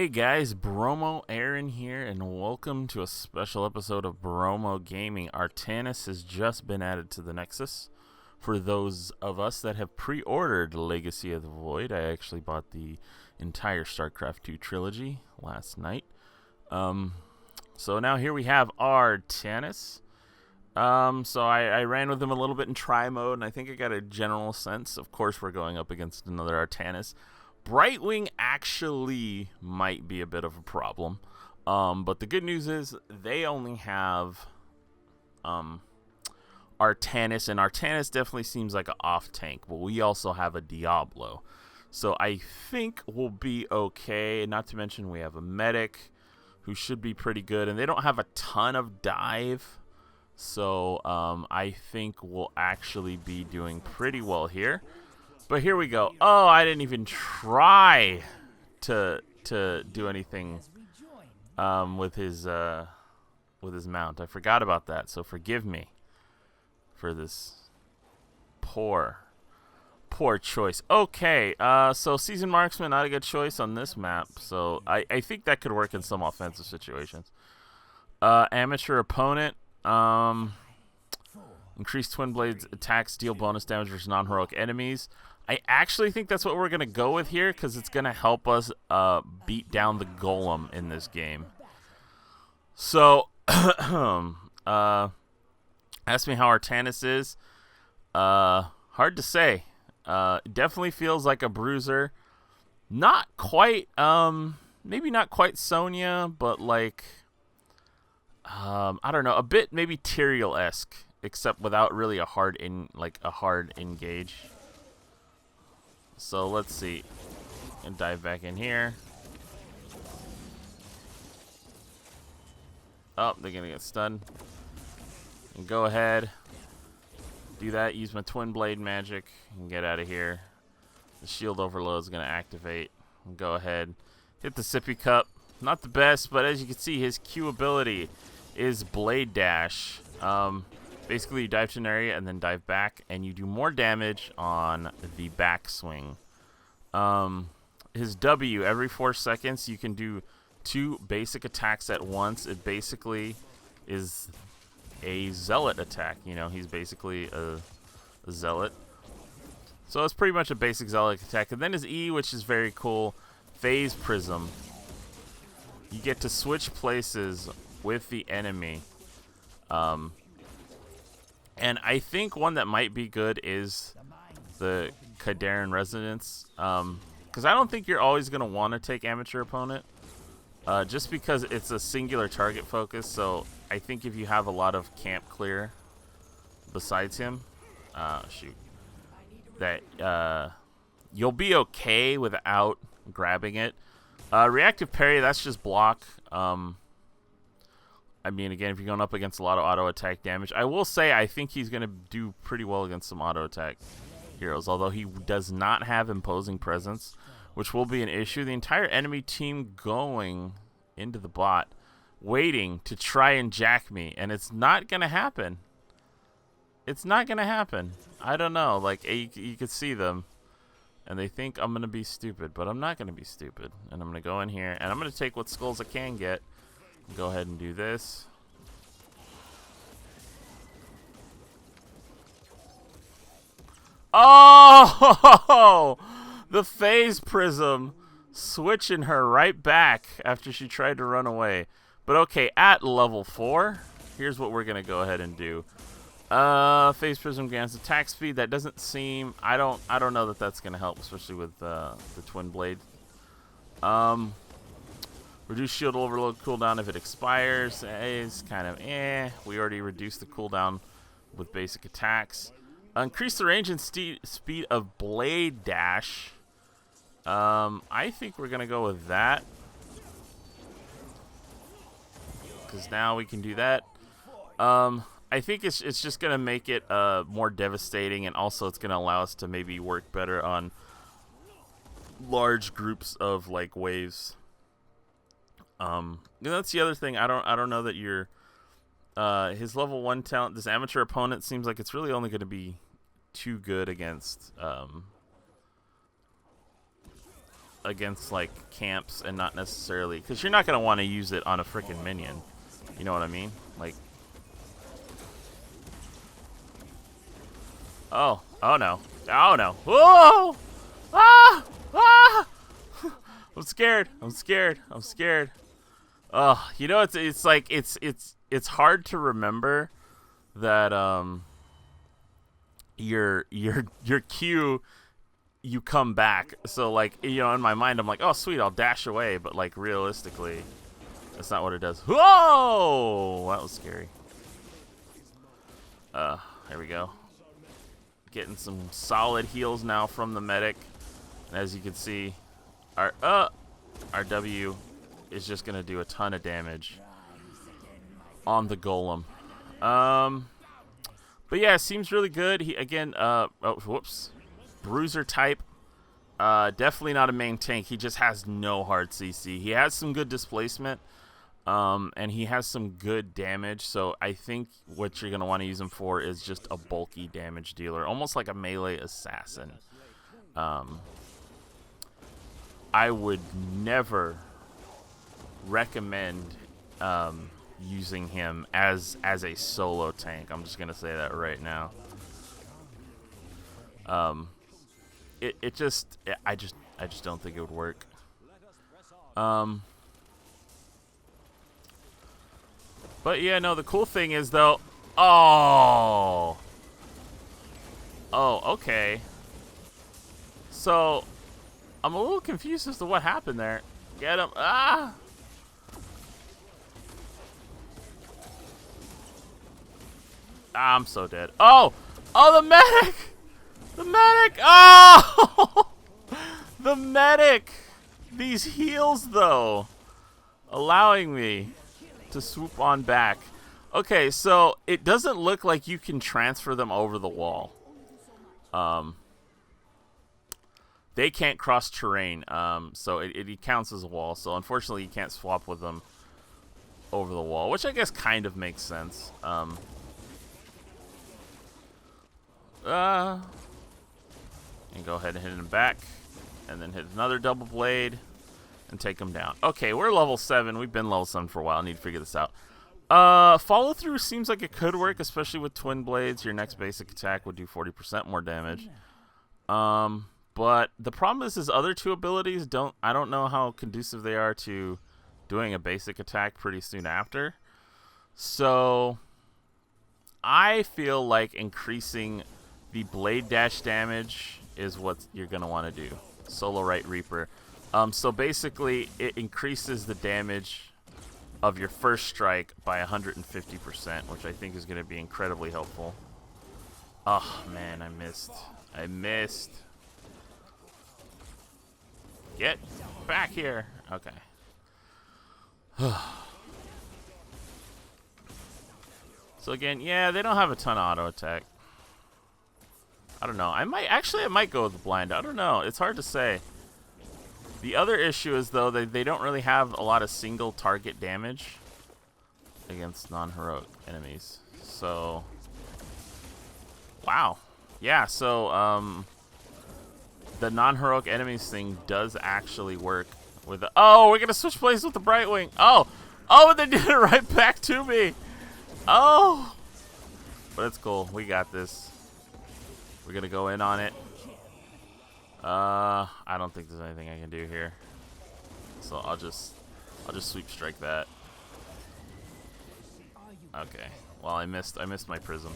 Hey guys, Bromo Aaron here, and welcome to a special episode of Bromo Gaming. Artanis has just been added to the Nexus. For those of us that have pre-ordered Legacy of the Void, I actually bought the entire StarCraft 2 trilogy last night. So now here we have Artanis. So I ran with him a little bit in try mode, and I think I got a general sense. Of course, we're going up against another Artanis. Brightwing actually might be a bit of a problem, but the good news is they only have Artanis, and Artanis definitely seems like an off tank, but we also have a Diablo, so I think we'll be okay. Not to mention we have a medic who should be pretty good, and they don't have a ton of dive, so I think we'll actually be doing pretty well here. But here we go. Oh, I didn't even try to do anything with his mount. I forgot about that. So forgive me for this poor choice. Okay, so Seasoned Marksman, not a good choice on this map. So I think that could work in some offensive situations. Amateur Opponent. Increased Twin Blades attacks deal bonus damage versus non-heroic enemies. I actually think that's what we're going to go with here because it's going to help us beat down the Golem in this game. So, ask me how Artanis is. Hard to say. Definitely feels like a bruiser. Not quite, maybe not quite Sonya, but like, I don't know, a bit maybe Tyrael-esque, except without really a hard engage. So let's see, and dive back in here. Oh, they're gonna get stunned. And go ahead, do that. Use my twin blade magic and get out of here. The shield overload is gonna activate. And go ahead, hit the sippy cup. Not the best, but as you can see, his Q ability is blade dash. Basically, you dive to an area and then dive back, and you do more damage on the backswing. His W, every 4 seconds, you can do 2 basic attacks at once. It basically is a zealot attack. You know, he's basically a zealot. So it's pretty much a basic zealot attack. And then his E, which is very cool, Phase Prism. You get to switch places with the enemy. And I think one that might be good is the Kadarin Resonance. Because I don't think you're always going to want to take Amateur Opponent. Just because it's a singular target focus. So I think if you have a lot of camp clear besides him, that you'll be okay without grabbing it. Reactive Parry, that's just block. I mean, again, if you're going up against a lot of auto attack damage, I will say I think he's going to do pretty well against some auto attack heroes, although he does not have imposing presence, which will be an issue. The entire enemy team going into the bot, waiting to try and jack me, and it's not going to happen. It's not going to happen. I don't know. Like, you could see them, and they think I'm going to be stupid, but I'm not going to be stupid. And I'm going to go in here, and I'm going to take what skulls I can get. Go ahead and do this. Oh! The Phase Prism switching her right back after she tried to run away. But okay, at level 4, here's what we're going to go ahead and do. Phase Prism grants attack speed. That doesn't seem... I don't know that that's going to help, especially with the Twin Blade. Reduce shield overload cooldown if it expires. Is kind of We already reduced the cooldown with basic attacks. Increase the range and speed of blade dash. I think we're gonna go with that because now we can do that. I think it's just gonna make it more devastating, and also it's gonna allow us to maybe work better on large groups of like waves. That's the other thing. I don't know that you're his level 1 talent, this Amateur Opponent, seems like it's really only going to be too good against against like camps and not necessarily, because you're not gonna want to use it on a freaking minion. You know what I mean? Like, oh no, oh no, whoa, ah, ah! I'm scared. I'm scared. I'm scared. You know, it's like it's hard to remember that your Q, you come back. So like, you know, in my mind I'm like, oh sweet, I'll dash away, but like realistically that's not what it does. Whoa, that was scary. There we go. Getting some solid heals now from the medic. And as you can see, our W is just gonna do a ton of damage on the golem. But yeah, it seems really good. He again, oh whoops, bruiser type. Definitely not a main tank. He just has no hard CC. He has some good displacement, and he has some good damage. So I think what you're gonna want to use him for is just a bulky damage dealer, almost like a melee assassin. I would never recommend using him as a solo tank. I'm just gonna say that right now. I just don't think it would work. But yeah, no, the cool thing is though, oh, okay. So I'm a little confused as to what happened there. Get him. Ah! I'm so dead. Oh! Oh, the medic! The medic! Oh! The medic! These heals, though, allowing me to swoop on back. Okay, so it doesn't look like you can transfer them over the wall. They can't cross terrain, so it counts as a wall. So unfortunately, you can't swap with them over the wall, which I guess kind of makes sense. And go ahead and hit him back, and then hit another double blade and take him down. Okay, we're level 7. We've been level 7 for a while. I need to figure this out. Follow through seems like it could work, especially with twin blades. Your next basic attack would do 40% more damage. But the problem is his other two abilities I don't know how conducive they are to doing a basic attack pretty soon after. So I feel like increasing the blade dash damage is what you're going to want to do. Solo Right Reaper. So basically it increases the damage of your first strike by 150%, which I think is going to be incredibly helpful. Oh man, I missed. I missed. Get back here. Okay. So again, yeah, they don't have a ton of auto attack. I don't know. I might go with the blind. I don't know. It's hard to say. The other issue is though they don't really have a lot of single target damage against non-heroic enemies. So wow. Yeah, so the non-heroic enemies thing does actually work with the... Oh, we're gonna switch places with the Brightwing. Oh, they did it right back to me. Oh, but it's cool. We got this. We're gonna go in on it. I don't think there's anything I can do here, so I'll just sweep strike that. Okay. Well, I missed my prism.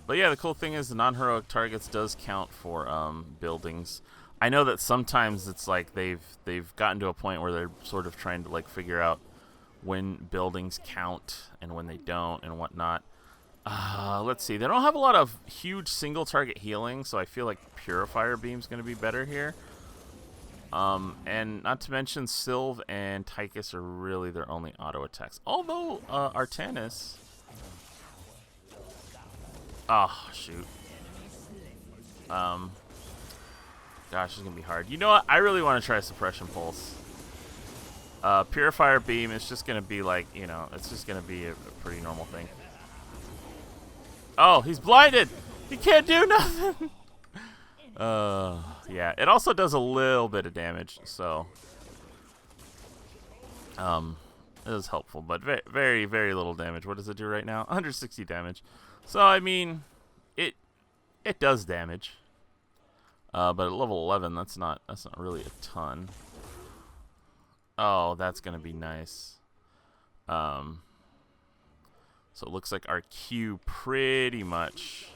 But yeah, the cool thing is the non-heroic targets does count for buildings. I know that sometimes it's like they've gotten to a point where they're sort of trying to like figure out when buildings count and when they don't and whatnot. Let's see. They don't have a lot of huge single target healing, so I feel like Purifier Beam's going to be better here. And not to mention Sylve and Tychus are really their only auto attacks. Although Artanis... Oh, shoot. Gosh, it's going to be hard. You know what? I really want to try Suppression Pulse. Purifier Beam is just going to be like, you know, it's just going to be a pretty normal thing. Oh, he's blinded! He can't do nothing! Yeah. It also does a little bit of damage, so it is helpful, but very, very, very little damage. What does it do right now? 160 damage. So I mean, it does damage. But at level 11, that's not really a ton. Oh, that's gonna be nice. So it looks like our Q pretty much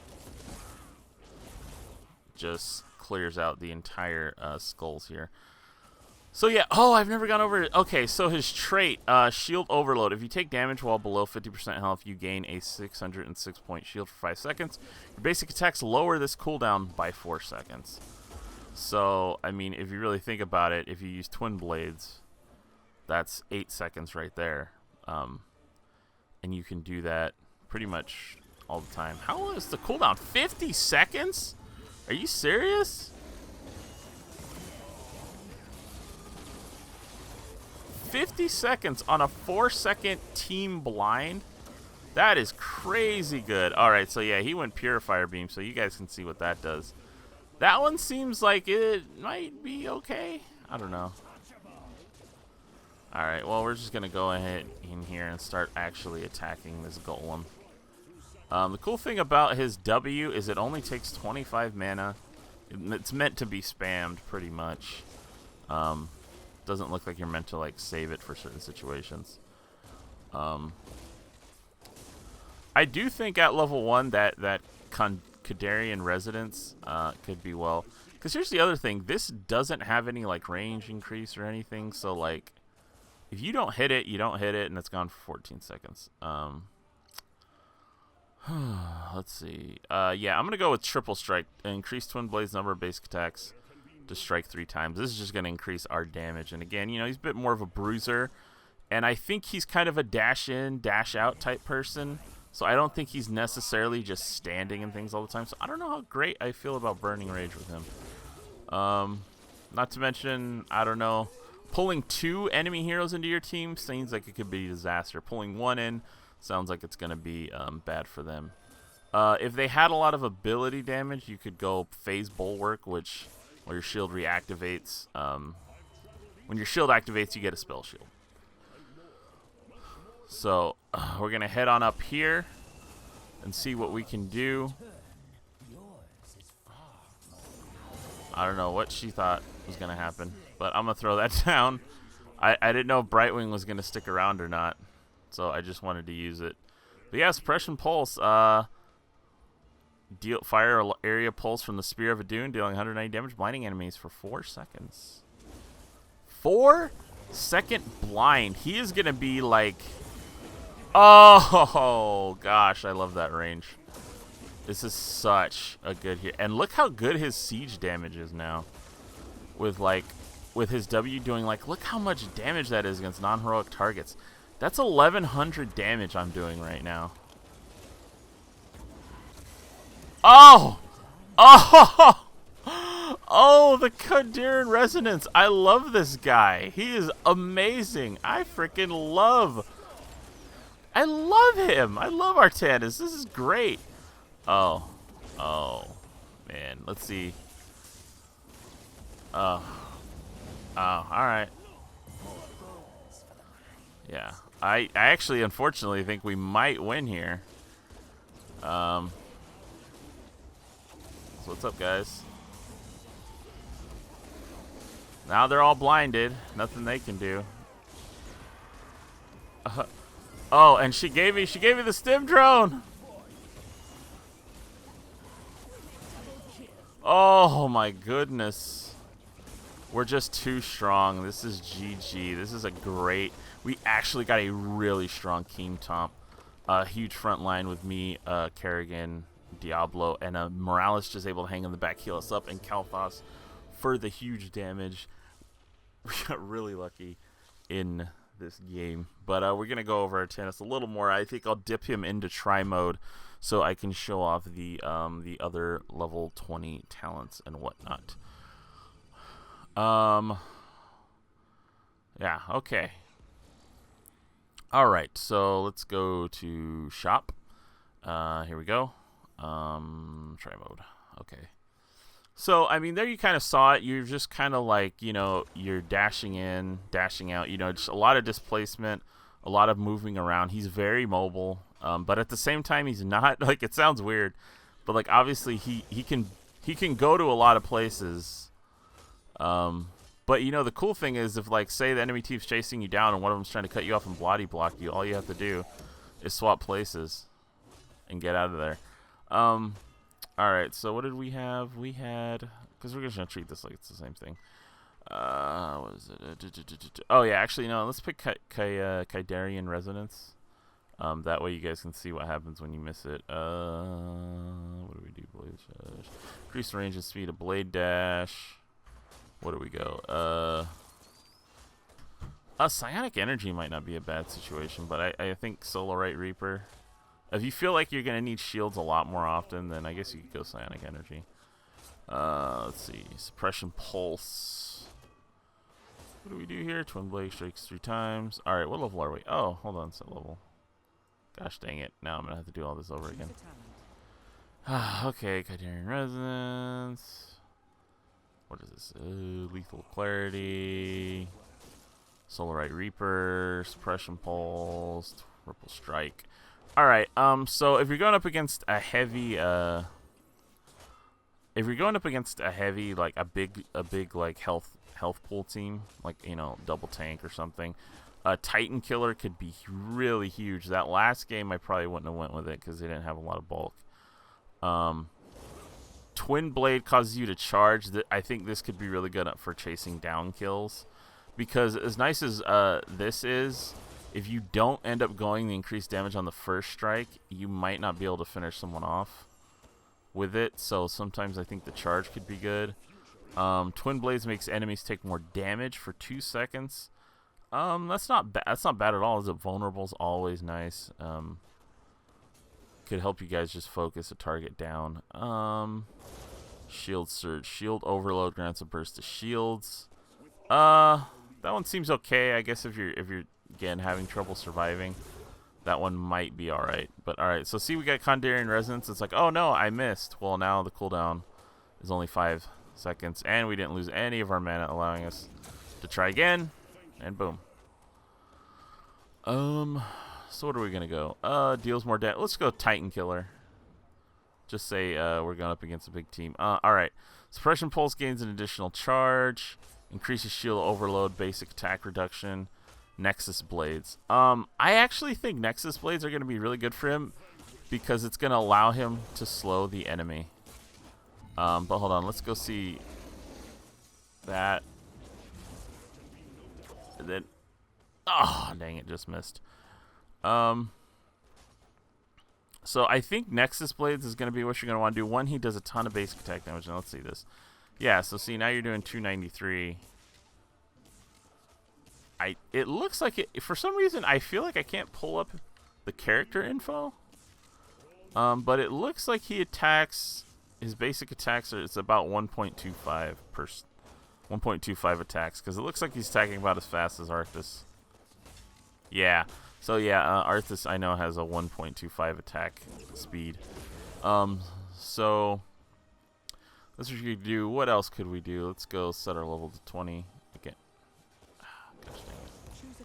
just clears out the entire skulls here. So yeah, oh, I've never gone over it. Okay, so his trait, Shield Overload. If you take damage while below 50% health, you gain a 606-point shield for 5 seconds. Your basic attacks lower this cooldown by 4 seconds. So, I mean, if you really think about it, if you use Twin Blades, that's 8 seconds right there. And you can do that pretty much all the time. How is the cooldown? 50 seconds? Are you serious? 50 seconds on a 4-second team blind? That is crazy good. Alright, so yeah, he went Purifier Beam, so you guys can see what that does. That one seems like it might be okay. I don't know. Alright, well, we're just going to go ahead in here and start actually attacking this golem. The cool thing about his W is it only takes 25 mana. It's meant to be spammed pretty much. Doesn't look like you're meant to like save it for certain situations. I do think at level 1 that Kadarian Residence could be well. Because here's the other thing. This doesn't have any like range increase or anything. So like if you don't hit it, you don't hit it, and it's gone for 14 seconds. Let's see. Yeah, I'm going to go with Triple Strike. Increase Twin Blade's number of basic attacks to strike 3 times. This is just going to increase our damage. And again, you know, he's a bit more of a bruiser. And I think he's kind of a dash in, dash out type person. So I don't think he's necessarily just standing and things all the time. So I don't know how great I feel about Burning Rage with him. Not to mention, I don't know, pulling 2 enemy heroes into your team seems like it could be a disaster. Pulling 1 in sounds like it's going to be bad for them. If they had a lot of ability damage, you could go Phase Bulwark, where your shield reactivates. When your shield activates, you get a spell shield. So we're going to head on up here and see what we can do. I don't know what she thought was going to happen, but I'm going to throw that down. I didn't know if Brightwing was going to stick around or not, so I just wanted to use it. But yeah, Suppression Pulse. Fire area pulse from the Spear of Adun, dealing 190 damage, blinding enemies for 4 seconds. 4-second blind. He is going to be like... Oh, gosh, I love that range. This is such a good hit. And look how good his siege damage is now. With his W doing, like, look how much damage that is against non-heroic targets. That's 1,100 damage I'm doing right now. Oh! Oh! Oh, the Kadarian Resonance. I love this guy. He is amazing. I freaking love him. I love Artanis. This is great. Oh, man. Let's see. Oh, all right. Yeah, I actually, unfortunately, think we might win here. So what's up, guys? Now they're all blinded. Nothing they can do. Oh, and she gave me the stim drone. Oh my goodness. We're just too strong. This is GG. This is a great... We actually got a really strong Keen Tomp. Huge front line with me, Kerrigan, Diablo, and Morales just able to hang in the back, heal us up, and Kalthos for the huge damage. We got really lucky in this game. But we're going to go over Artanis a little more. I think I'll dip him into try mode so I can show off the other level 20 talents and whatnot. Yeah, okay. Alright, so let's go to shop. Here we go. Try mode. Okay. So, I mean, there you kind of saw it. You're just kind of like, you know, you're dashing in, dashing out. You know, just a lot of displacement, a lot of moving around. He's very mobile, but at the same time, he's not, like, it sounds weird, but, like, obviously he can go to a lot of places. But, you know, the cool thing is if, like, say the enemy team's chasing you down and one of them's trying to cut you off and body block you, all you have to do is swap places and get out of there. Alright, so what did we have? We had... Because we're just going to treat this like it's the same thing. What is it? Oh, yeah, actually, no. Let's pick Kydarian Resonance. That way you guys can see what happens when you miss it. What do we do? Blade Dash. Increase the range and speed of Blade Dash. Where do we go? Psionic Energy might not be a bad situation, but I think Solarite Reaper. If you feel like you're going to need shields a lot more often, then I guess you could go Psionic Energy. Let's see. Suppression Pulse. What do we do here? Twin Blade strikes 3 times. Alright, what level are we? Oh, hold on. Set level. Gosh dang it. Now I'm going to have to do all this over again. Okay, Kydarian Resonance. What is this? Lethal Clarity. Solarite Reaper. Suppression Pulse. Triple Strike. Alright, so if you're going up against a heavy, like, a big, like, health pool team, like, you know, double tank or something, a Titan Killer could be really huge. That last game, I probably wouldn't have went with it because they didn't have a lot of bulk. Twin Blade causes you to charge. I think this could be really good for chasing down kills, because as nice as this is, if you don't end up going the increased damage on the first strike, you might not be able to finish someone off with it. So sometimes I think the charge could be good. Twin Blades makes enemies take more damage for 2 seconds. That's not bad at all. Is it vulnerable is always nice. Could help you guys just focus a target down. Shield Surge, Shield Overload grants a burst of shields. That one seems okay. I guess if you're again having trouble surviving, that one might be all right. But all right, so see, we got Kydarian Resonance. It's like, oh no, I missed. Well, now the cooldown is only 5 seconds, and we didn't lose any of our mana, allowing us to try again. And boom. So what are we gonna go? Deals more damage. Let's go Titan Killer. Just say we're going up against a big team. All right. Suppression Pulse gains an additional charge. Increases shield overload, basic attack reduction. Nexus Blades. I actually think Nexus Blades are going to be really good for him because it's going to allow him to slow the enemy. But hold on, let's go see that. And then, oh, dang it, just missed. So I think Nexus Blades is going to be what you're going to want to do. One, he does a ton of basic attack damage. Now let's see this. Yeah, so see, now you're doing 293. It looks like it, for some reason, I feel like I can't pull up the character info. But it looks like he attacks, his basic attacks are, it's about 1.25 per 1.25 attacks, because it looks like he's attacking about as fast as Arthas. Yeah. So yeah, Arthas I know has a 1.25 attack speed. So that's what you could do. What else could we do? Let's go set our level to 20 again. Gosh dang it. Choose a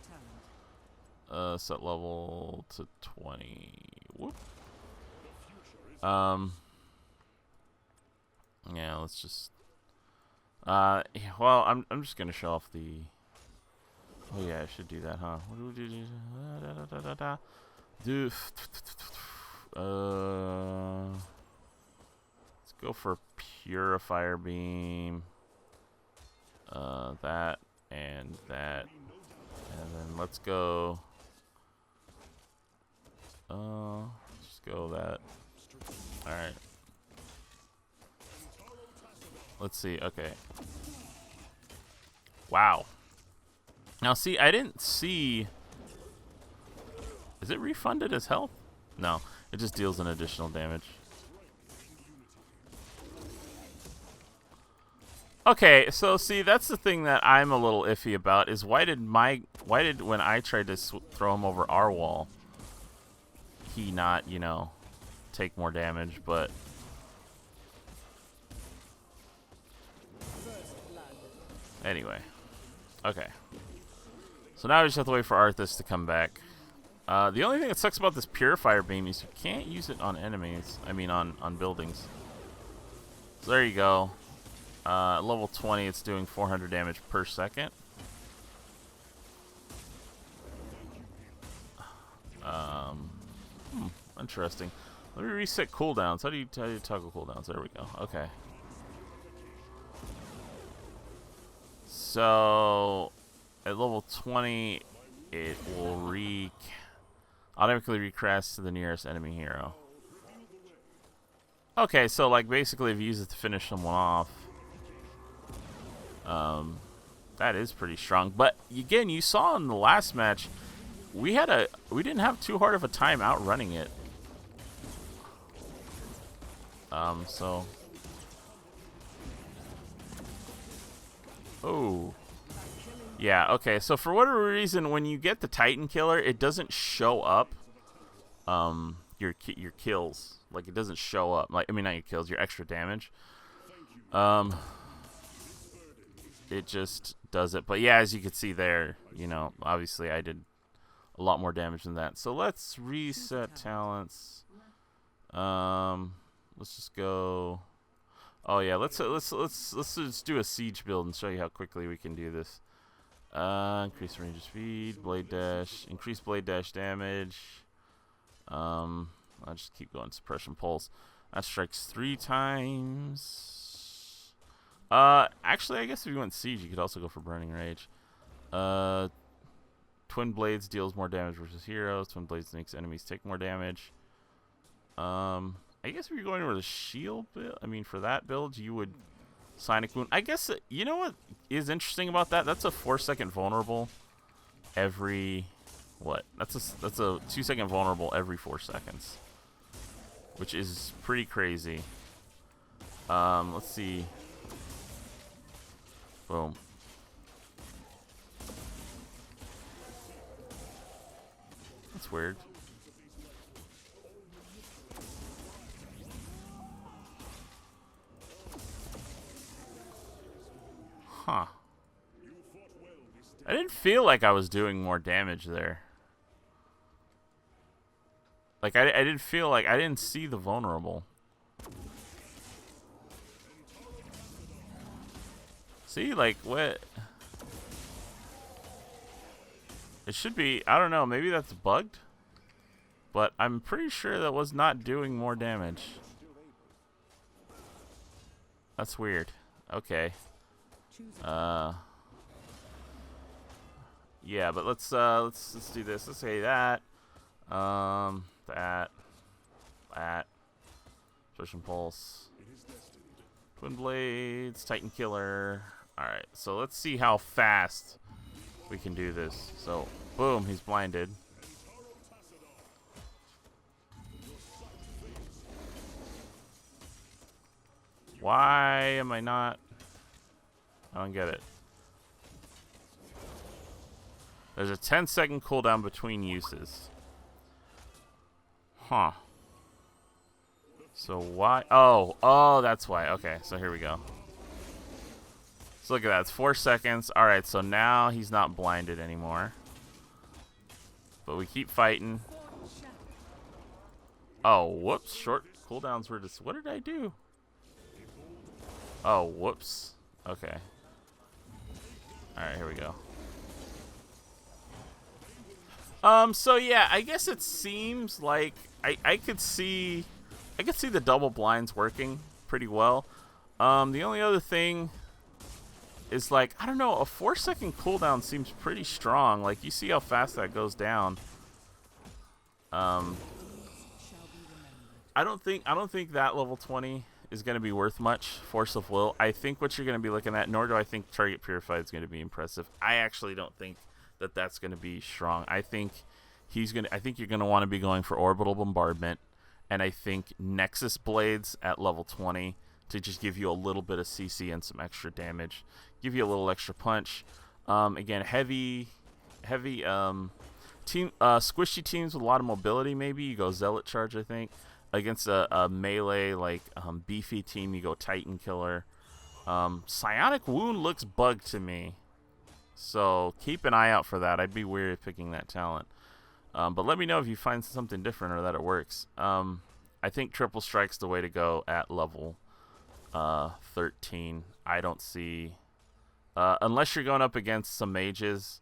talent. Set level to 20. Whoop. Yeah, let's just. Yeah, well, I'm just gonna show off the. Oh yeah, I should do that, huh? What do we do? Let's go for Purifier Beam. That and that, and then let's go. Just go that. All right. Let's see. Okay. Wow. Now, see, I didn't see... Is it refunded as health? No, it just deals an additional damage. Okay, so see, that's the thing that I'm a little iffy about, is why did when I tried to throw him over our wall, he not, you know, take more damage, but... Anyway. Okay. So now we just have to wait for Artanis to come back. The only thing that sucks about this Purifier Beam is you can't use it on enemies. I mean, on buildings. So there you go. Level 20, it's doing 400 damage per second. Interesting. Let me reset cooldowns. How do you toggle cooldowns? There we go. Okay. So at level 20, it will automatically recast to the nearest enemy hero. Okay, so like basically if you use it to finish someone off, that is pretty strong. But again, you saw in the last match, we didn't have too hard of a time outrunning it. So. Oh. Yeah, okay. So for whatever reason, when you get the Titan Killer, it doesn't show up your kills. Like, it doesn't show up. Like, I mean, not your kills, your extra damage. It just does it. But yeah, as you can see there, you know, obviously I did a lot more damage than that. So let's reset talents. Let's just go. Oh yeah, let's just do a siege build and show you how quickly we can do this. Increase range of speed, blade dash, increase blade dash damage. I'll just keep going. Suppression pulse. That strikes 3 times. Actually, I guess if you went siege, you could also go for burning rage. Twin blades deals more damage versus heroes. Twin blades makes enemies take more damage. I guess if you're going with a shield build, I mean, for that build, you would Sonic Wound. I guess, you know what is interesting about that? That's a 4-second vulnerable every, what? That's a 2-second vulnerable every 4 seconds, which is pretty crazy. Let's see. Boom. That's weird. Huh. I didn't feel like I was doing more damage there. Like, I didn't feel like... I didn't see the vulnerable. See, like, what... It should be... I don't know, maybe that's bugged? But I'm pretty sure that was not doing more damage. That's weird. Okay. Yeah, but let's do this. Let's say that. That. Push and pulse. Twin blades, Titan Killer. Alright, so let's see how fast we can do this. So, boom, he's blinded. Why am I not? I don't get it. There's a 10-second cooldown between uses. Huh. So why? Oh, that's why. Okay, so here we go. So look at that. It's 4 seconds. All right, so now he's not blinded anymore. But we keep fighting. Oh, whoops. Short cooldowns were just... What did I do? Oh, whoops. Okay. Alright, here we go. So yeah, I guess it seems like I could see the double blinds working pretty well. The only other thing is, like, I don't know, a 4-second cooldown seems pretty strong. Like, you see how fast that goes down. I don't think that level 20 is going to be worth much. Force of Will. I think what you're going to be looking at, nor do I think Target Purified is going to be impressive. I actually don't think that that's going to be strong. I think you're going to want to be going for Orbital Bombardment, and I think Nexus Blades at level 20 to just give you a little bit of CC and some extra damage. Give you a little extra punch. Again, heavy squishy teams with a lot of mobility, maybe you go Zealot Charge, I think. Against a melee, like, beefy team, you go Titan Killer. Psionic Wound looks bugged to me, so keep an eye out for that. I'd be weary of picking that talent. But let me know if you find something different or that it works. I think Triple Strike's the way to go at level 13. I don't see... unless you're going up against some mages,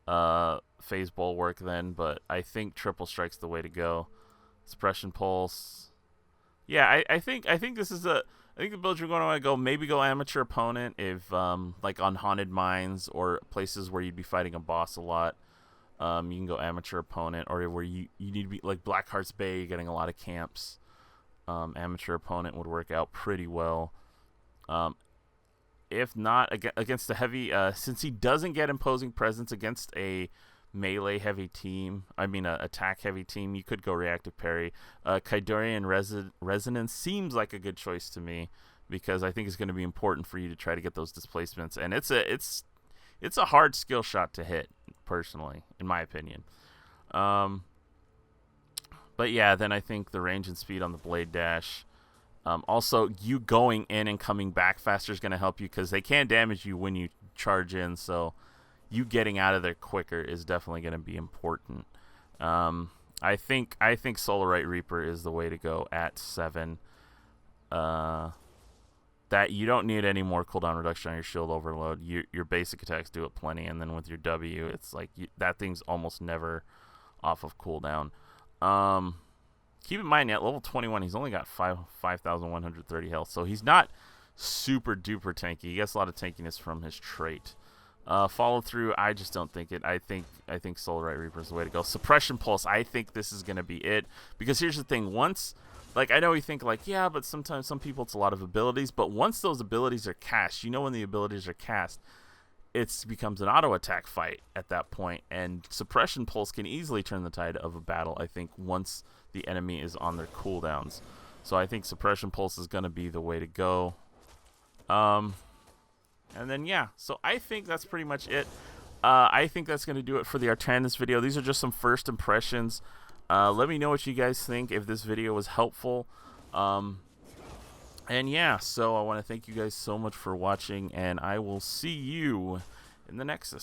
Phase Bulwark then, but I think Triple Strike's the way to go. Suppression Pulse. Yeah, I think this is a... I think the build you're going to want to go, maybe go Amateur Opponent if, like on Haunted Mines or places where you'd be fighting a boss a lot. You can go Amateur Opponent, or where you need to be, like Blackheart's Bay, you're getting a lot of camps. Amateur Opponent would work out pretty well. If not, against the heavy, since he doesn't get Imposing Presence against a melee heavy team, attack heavy team, you could go Reactive Parry. Kaidorian Resonance seems like a good choice to me, because I think it's going to be important for you to try to get those displacements, and it's a hard skill shot to hit, personally, in my opinion. But yeah, then I think the range and speed on the Blade Dash. Also, you going in and coming back faster is going to help you, because they can damage you when you charge in, so you getting out of there quicker is definitely going to be important. I think Solarite Reaper is the way to go at 7. That you don't need any more cooldown reduction on your Shield Overload. Your basic attacks do it plenty, and then with your W, it's like that thing's almost never off of cooldown. Keep in mind, at level 21, he's only got 5,130 health, so he's not super duper tanky. He gets a lot of tankiness from his trait. Follow through, I just don't think it. I think Solarite Reaper is the way to go. Suppression Pulse, I think this is going to be it, because here's the thing. Once, like, I know we think, like, yeah, but sometimes some people it's a lot of abilities, but once those abilities are cast, you know when the abilities are cast, it becomes an auto attack fight at that point, and Suppression Pulse can easily turn the tide of a battle, I think, once the enemy is on their cooldowns. So I think Suppression Pulse is going to be the way to go. And then, yeah, so I think that's pretty much it. I think that's going to do it for the Artanis video. These are just some first impressions. Let me know what you guys think, if this video was helpful. And yeah, so I want to thank you guys so much for watching, and I will see you in the Nexus.